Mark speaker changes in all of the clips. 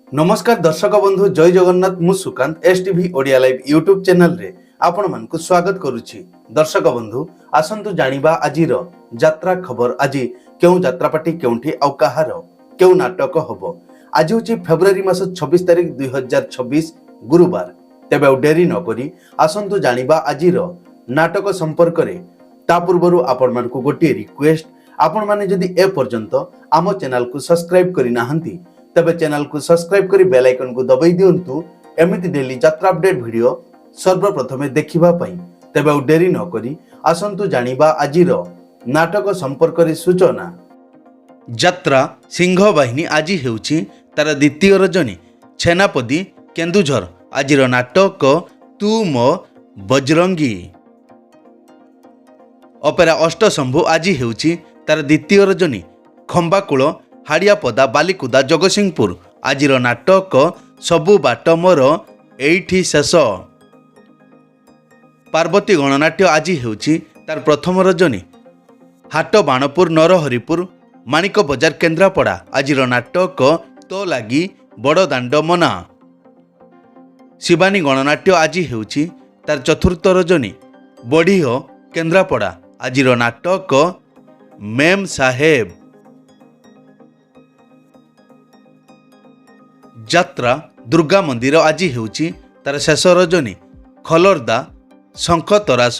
Speaker 1: नमस्कार दर्शक बंधु जय जगन्नाथ मु Sukant STV Odia live YouTube channel रे आपण मानकु स्वागत करूची। दर्शक बंधु आसंतु जानिबा आजिर यात्रा खबर। आज केउ यात्रापाटी केउठी आउ कहार केउ नाटक हबो। आज होची फेब्रुआरी मास 26 तारिख 2026 गुरुवार। तेबे डेरी न करी आसंतु जानिबा आजिर नाटक संपर्क रे। ता पूर्वरु आपण मानकु गोटे रिक्वेस्ट, आपण माने जदि ए पर्यंत आम चैनल को सब्सक्राइब करि नाहंती तबे चैनल को सब्सक्राइब करी बेल आइकन को दबाई दियंतु एमिति डेली यात्रा अपडेट वीडियो सर्वप्रथमे देखिबा पई। तबे डेरी न करी आसंतु जानिबा आजिर नाटक संपर्क रे सूचना। यात्रा सिंह बाहिनी आज हेउची तार द्वितीय रजनी छेनापदी केन्दुझर। आजिर नाटक तू मो बजरंगी। अपेरा अष्टशंभु आज हेउची तार द्वितीय रजनी खंबाकूल हाड़ियापदा बालिकुदा जगतसिंहपुर। आजिर नाटक सबु बाट मोर एठी शेष। पार्वती गणनाट्य आज हेउची तार प्रथम रजनी हाट बाणपुर नरहरिपुर माणिक बजार केन्द्रापड़ा। आजिर नाटक तो लागी बड़ दांड मना। शिवानी गणनाट्य आज हेउची तार चतुर्थ रजनी बढ़ीह केन्द्रापड़ा। आजिर नाटक मेम साहेब। यात्रा दुर्गा मंदिर आज हेउची तार शेष रजनी खलर्दा शंख तरास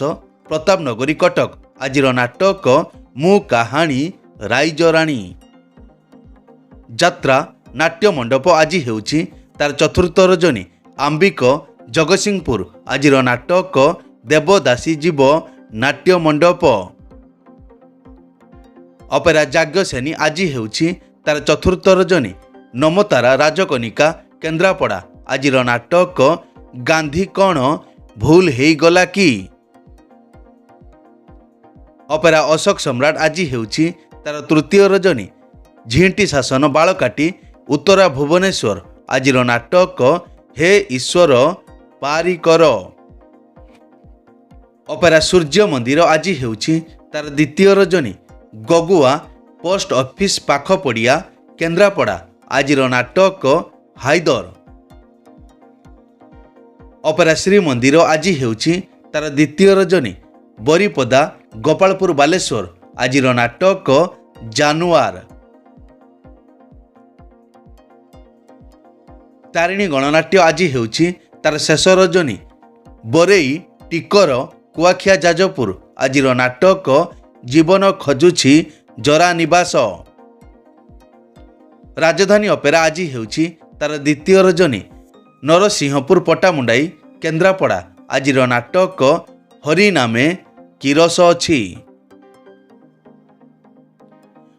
Speaker 1: प्रतापनगरी कटक। आजिर नाटक मु कहानी राइजराणी। यात्रा नाट्य मंडप आज हेउची तार चतुर्थ रजनी आंबिक जगतसिंहपुर। आजिर नाटक देवदासी जीव नाट्य मंडप। अपेरा जाग्यसेनी आज हेउची तार चतुर्थ रजनी नमतारा राजकनिका केन्द्रापड़ा। आजिर नाटक गांधी कौन भूल हेई गला कि। अपेरा अशोक सम्राट आज हेउची तार तृतीय रजनी झिंटी शासन बालकाटी उत्तरा भुवनेश्वर। आजिर नाटक हे ईश्वर पारी कर। अपेरा सूर्य मंदिर आज हेउची तार द्वितीय रजनी गगुआ पोस्ट ऑफिस पाख पड़िया केन्द्रापड़ा। आजिर नाटक हाइदर। अपेरा श्री मंदिर आज हेउची तार द्वितीय रजनी बरीपदा गोपालपुर बालेश्वर। आजिर नाटक जानुआर। तारिणी गणनाट्य आज हेउची तार शेष रजनी बरेई टिकर कुआखिया जाजपुर। आजिर नाटक जीवन खजुछि जरा निवास। राजधानी अपेरा आज हेउची तार द्वितीय रजनी नरसिंहपुर पटामुंडाई केन्द्रापड़ा। आजिर नाटक हरि नामे किरस अछि।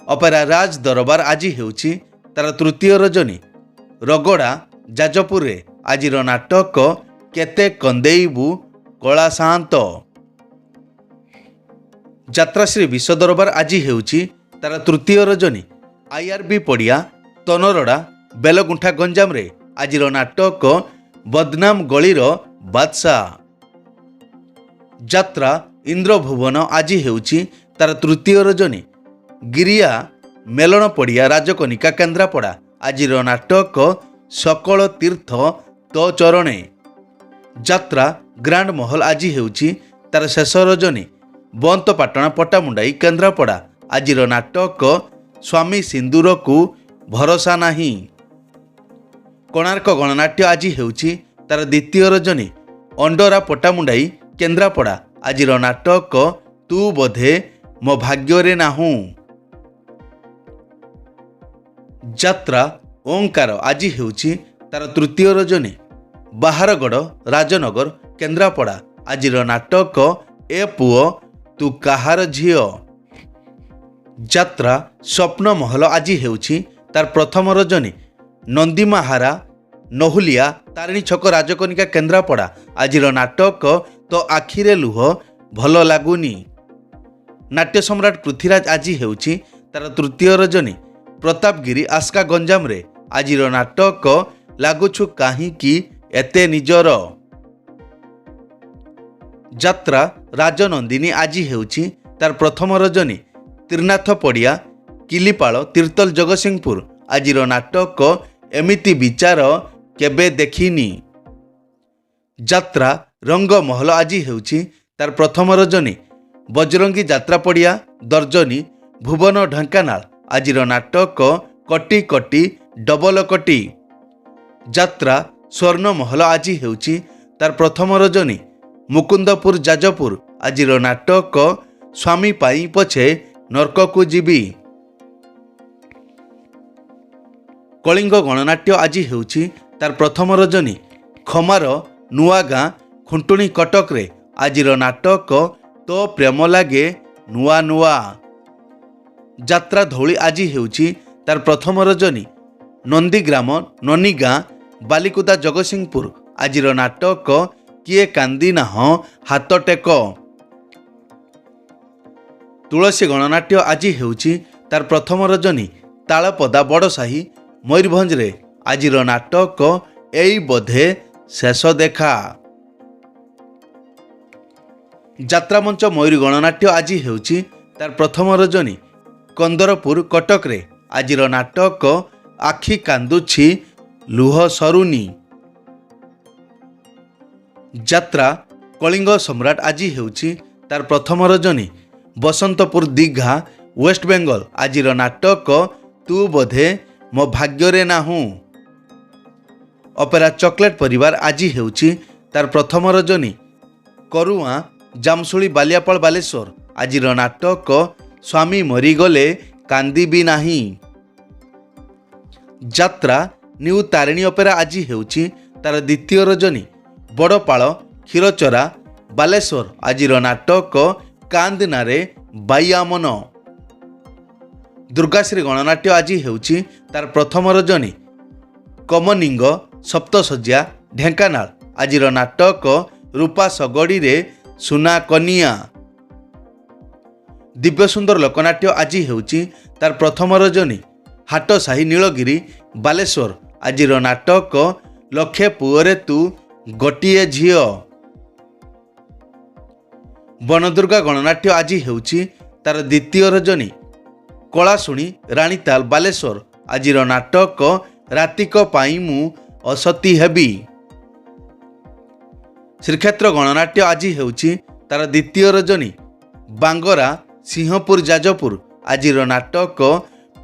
Speaker 1: अपेरा राज दरबार आज हेउची तार तृतीय रजनी रगड़ा जाजपुर। आजिर नाटक केते कंदेइबु कला शांत। यात्राश्री विश्व दरबार आज हेउची तार तृतीय रजनी आईआरबी पड़िया तनरड़ा बेलगुंठा गंजाम रे। आजिर नाटक बदनाम गलीर बादशाह। यात्रा इंद्रभुवन आज हेउची तार तृतीय रजनी गिरिया मेलन पड़िया राजकनिका केन्द्रापड़ा। आजिर नाटक सकल तीर्थ तो चरणे। यात्रा ग्रांड महल आज हेउची तार शेष रजनी बंतपाटଣା पटामुंडाई केन्द्रापड़ा। आजिर नाटक स्वामी सिंदूर को भरोसा नहीं। कोणार्क गणनाट्य आज हेउची तार द्वितीय रजनी अंडरा पटामुंडाई केन्द्रापड़ा। आजिर नाटक तू बोधे मो भाग्य नाहू। यात्रा ओंकार आज हेउची तार तृतीय रजनी बाहारगढ़ राजनगर केन्द्रापड़ा। आजिर नाटक ए पुओ तू कहार झियो। यात्रा स्वप्न महल आज हेउची तार प्रथम रजनी नंदीमाहारा नहुलिया तारिणी छक राजकनिका केन्द्रापड़ा। आजिर नाटक तो आखिरे लुह भल लागुनी। नाट्य सम्राट पृथ्वीराज आज हेउची तार तृतीय रजनी प्रतापगिरी आस्का गंजाम रे। आजिर नाटक लागुछु काहींकी एते निजर। यात्रा राजनंदिनी आज हेउची तार प्रथम रजनी त्रिनाथ पड़िया किलिपाल तीर्तल जगतसिंहपुर। आजिर नाटक ଏମିତି ବିଚାର କେବେ ଦେଖିନି। ଯାତ୍ରା ରଙ୍ଗମହଲ ଆଜି ହେଉଛି ତାର ପ୍ରଥମ ରଜନୀ। ବଜରଙ୍ଗୀ ଯାତ୍ରା ପଡ଼ିଆ ଦର୍ଜନୀ ଭୁବନ ଢେଙ୍କାନାଳ ଆଜିର ନାଟକ କଟି କଟି ଡବଲ କଟି। ଯାତ୍ରା ସ୍ୱର୍ଣ୍ଣମହଲ ଆଜି ହେଉଛି ତାର ପ୍ରଥମ ରଜନୀ। ମୁକୁନ୍ଦପୁର ଯାଜପୁର ଆଜିର ନାଟକ ସ୍ୱାମୀ ପାଇଁ ପଛେ ନର୍କକୁ ଯିବି। କଳିଙ୍ଗ ଗଣନାଟ୍ୟ ଆଜି ହେଉଛି ତାର ପ୍ରଥମ ରଜନୀ। ଖମାର ନୂଆ ଗାଁ ଖୁଣ୍ଟୁଣି କଟକରେ ଆଜିର ନାଟକ ତୋ ପ୍ରେମ ଲାଗେ ନୂଆ ନୂଆ। ଯାତ୍ରା ଧଉଳି ଆଜି ହେଉଛି ତାର ପ୍ରଥମ ରଜନୀ। ନନ୍ଦୀଗ୍ରାମ ନନୀଗାଁ ବାଲିକୁଦା ଜଗତସିଂହପୁର ଆଜିର ନାଟକ କିଏ କାନ୍ଦି ନାହଁ ହାତ ଟେକ। ତୁଳସୀ ଗଣନାଟ୍ୟ ଆଜି ହେଉଛି ତାର ପ୍ରଥମ ରଜନୀ। ତାଳପଦା ବଡ଼ସାହି ମୟୂରଭଞ୍ଜରେ ଆଜିର ନାଟକ ଏଇ ବୋଧେ ଶେଷ ଦେଖା। ଯାତ୍ରାମଞ୍ଚ ମୟୂରୀ ଗଣନାଟ୍ୟ ଆଜି ହେଉଛି ତାର ପ୍ରଥମ ରଜନୀ। କନ୍ଦରପୁର କଟକରେ ଆଜିର ନାଟକ ଆଖି କାନ୍ଦୁଛି ଲୁହ ସରୁନି। ଯାତ୍ରା କଳିଙ୍ଗ ସମ୍ରାଟ ଆଜି ହେଉଛି ତାର ପ୍ରଥମ ରଜନୀ। ବସନ୍ତପୁର ଦୀଘା ୱେଷ୍ଟବେଙ୍ଗଲ ଆଜିର ନାଟକ ତୁ ବୋଧେ ମୋ ଭାଗ୍ୟରେ ନାହୁଁ। ଅପେରା ଚକୋଲେଟ ପରିବାର ଆଜି ହେଉଛି ତାର ପ୍ରଥମ ରଜନୀ। କରୁଆଁ ଜାମଶୁଳି ବାଲିଆପାଳ ବାଲେଶ୍ୱର ଆଜିର ନାଟକ ସ୍ୱାମୀ ମରିଗଲେ କାନ୍ଦିବି ନାହିଁ। ଯାତ୍ରା ନ୍ୟୁ ତାରିଣୀ ଅପେରା ଆଜି ହେଉଛି ତାର ଦ୍ୱିତୀୟ ରଜନୀ। ବଡ଼ପାଳ କ୍ଷୀରଚରା ବାଲେଶ୍ୱର ଆଜିର ନାଟକ କାନ୍ଦନାରେ ବାଇଆ ମନ। ଦୁର୍ଗାଶ୍ରୀ ଗଣନାଟ୍ୟ ଆଜି ହେଉଛି ତାର ପ୍ରଥମ ରଜନୀ। କମନିଙ୍ଗ ସପ୍ତଶଯ୍ୟା ଢେଙ୍କାନାଳ ଆଜିର ନାଟକ ରୂପା ଶଗଡ଼ିରେ ସୁନା କନିଆ। ଦିବ୍ୟସୁନ୍ଦର ଲୋକନାଟ୍ୟ ଆଜି ହେଉଛି ତାର ପ୍ରଥମ ରଜନୀ। ହାଟସାହି ନୀଳଗିରି ବାଲେଶ୍ୱର ଆଜିର ନାଟକ ଲକ୍ଷେ ପୁଅରେ ତୁ ଗୋଟିଏ ଝିଅ। ବନଦୁର୍ଗା ଗଣନାଟ୍ୟ ଆଜି ହେଉଛି ତାର ଦ୍ୱିତୀୟ ରଜନୀ। କଳାଶୁଣୀ ରାଣୀତାଲ ବାଲେଶ୍ୱର ଆଜିର ନାଟକ ରାତିକ ପାଇଁ ମୁଁ ଅସତୀ ହେବି। ଶ୍ରୀକ୍ଷେତ୍ର ଗଣନାଟ୍ୟ ଆଜି ହେଉଛି ତାର ଦ୍ୱିତୀୟ ରଜନୀ। ବାଙ୍ଗରା ସିଂହପୁର ଯାଜପୁର ଆଜିର ନାଟକ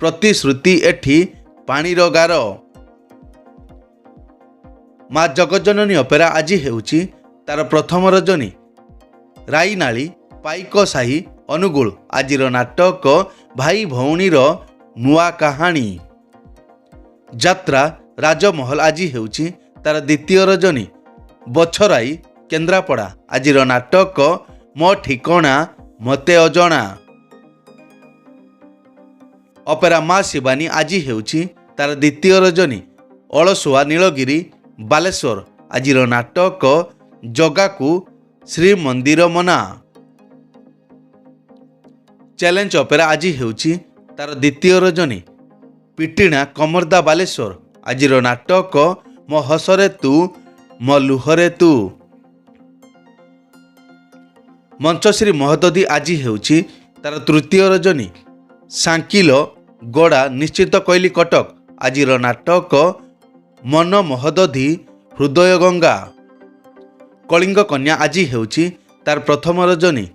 Speaker 1: ପ୍ରତିଶ୍ରୁତି ଏଠି ପାଣିର ଗାର। ମା ଜଗଜ୍ଜନନୀ ଅପେରା ଆଜି ହେଉଛି ତାର ପ୍ରଥମ ରଜନୀ। ରାଇନାଳି ପାଇକ ସାହି ଅନୁଗୁଳ ଆଜିର ନାଟକ ଭାଇ ଭଉଣୀର ନୂଆ କାହାଣୀ। ଯାତ୍ରା ରାଜମହଲ ଆଜି ହେଉଛି ତାର ଦ୍ୱିତୀୟ ରଜନୀ। ବଛରାଇ କେନ୍ଦ୍ରାପଡ଼ା ଆଜିର ନାଟକ ମୋ ଠିକଣା ମୋତେ ଅଜଣା। ଅପେରା ମା ଶିବାନୀ ଆଜି ହେଉଛି ତାର ଦ୍ୱିତୀୟ ରଜନୀ। ଅଳସୁଆ ନୀଳଗିରି ବାଲେଶ୍ୱର ଆଜିର ନାଟକ ଜଗାକୁ ଶ୍ରୀମନ୍ଦିର ମନା। ଚ୍ୟାଲେଞ୍ଜ ଅପେରା ଆଜି ହେଉଛି ତାର ଦ୍ୱିତୀୟ ରଜନୀ। ପିଟିଣା କମର୍ଦା ବାଲେଶ୍ୱର ଆଜିର ନାଟକ ମୋ ହସରେ ତୁ ମୋ ଲୁହରେ ତୁ। ମଞ୍ଚଶ୍ରୀ ମହୋଦଧି ଆଜି ହେଉଛି ତାର ତୃତୀୟ ରଜନୀ। ସାଙ୍କିଲ ଗଡ଼ା ନିଶ୍ଚିତ କୋଇଲି କଟକ ଆଜିର ନାଟକ ମନ ମହୋଦଧି ହୃଦୟ ଗଙ୍ଗା। କଳିଙ୍ଗ କନ୍ୟା ଆଜି ହେଉଛି ତାର ପ୍ରଥମ ରଜନୀ।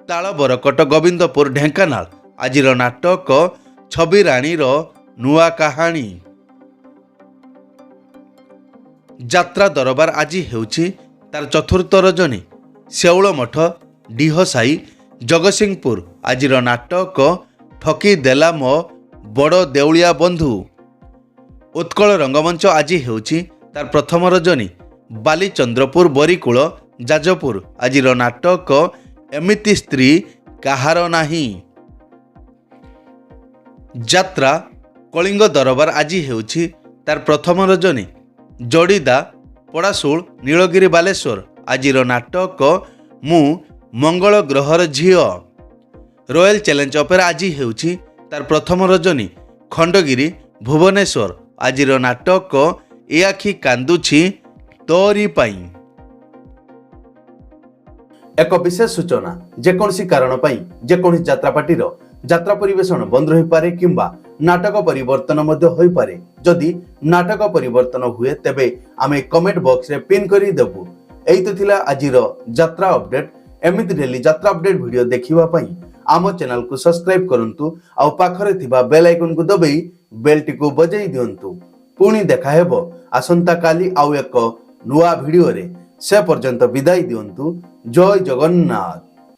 Speaker 1: ତାଳବରକଟ ଗୋବିନ୍ଦପୁର ଢେଙ୍କାନାଳ ଆଜିର ନାଟକ ଛବିରାଣୀର ନୂଆ କାହାଣୀ। ଯାତ୍ରା ଦରବାର ଆଜି ହେଉଛି ତାର ଚତୁର୍ଥ ରଜନୀ। ଶେଉଳ ମଠ ଡିହସାହି ଜଗତସିଂହପୁର ଆଜିର ନାଟକ ଠକି ଦେଲା ମୋ ବଡ଼ ଦେଉଳିଆ ବନ୍ଧୁ। ଉତ୍କଳ ରଙ୍ଗମଞ୍ଚ ଆଜି ହେଉଛି ତାର ପ୍ରଥମ ରଜନୀ। ବାଲିଚନ୍ଦ୍ରପୁର ବରିକୁଳ ଯାଜପୁର ଆଜିର ନାଟକ ଏମିତି ସ୍ତ୍ରୀ କାହାର ନାହିଁ। ଯାତ୍ରା କଳିଙ୍ଗ ଦରବାର ଆଜି ହେଉଛି ତାର ପ୍ରଥମ ରଜନୀ। ଯୋଡ଼ିଦା ପଡ଼ାଶୁଳ ନୀଳଗିରି ବାଲେଶ୍ୱର ଆଜିର ନାଟକ ମୁଁ ମଙ୍ଗଳ ଗ୍ରହର ଝିଅ। ରୟାଲ ଚ୍ୟାଲେଞ୍ଜ ଅପେରା ଆଜି ହେଉଛି ତାର ପ୍ରଥମ ରଜନୀ। ଖଣ୍ଡଗିରି ଭୁବନେଶ୍ୱର ଆଜିର ନାଟକ ଏ ଆଖି କାନ୍ଦୁଛି ତୋରି ପାଇଁ। ଏକ ବିଶେଷ ସୂଚନା, ଯେକୌଣସି କାରଣ ପାଇଁ ଯେକୌଣସି ଯାତ୍ରାପାର୍ଟିର ଯାତ୍ରା ପରିବେଷଣ ବନ୍ଦ ରହିପାରେ କିମ୍ବା नाटक परिवर्तन मध्य होई पारे। जदि नाटक परिवर्तन हुए तेबे आमे कमेंट बॉक्स रे पिन करी देबु। एई तो थिला आजिर यात्रा अपडेट। एमिति डेली यात्रा अपडेट वीडियो देखिबा पई आम चैनल को सब्सक्राइब करंतु आ पाखरे थिबा बेल आइकन को दबाई बेल टी को बजाई दियंतु। पुणी देखा हेबो आसंता काली आउ एक नुआ वीडियो रे। से पर्यंत विदाई दियंतु। जय जगन्नाथ।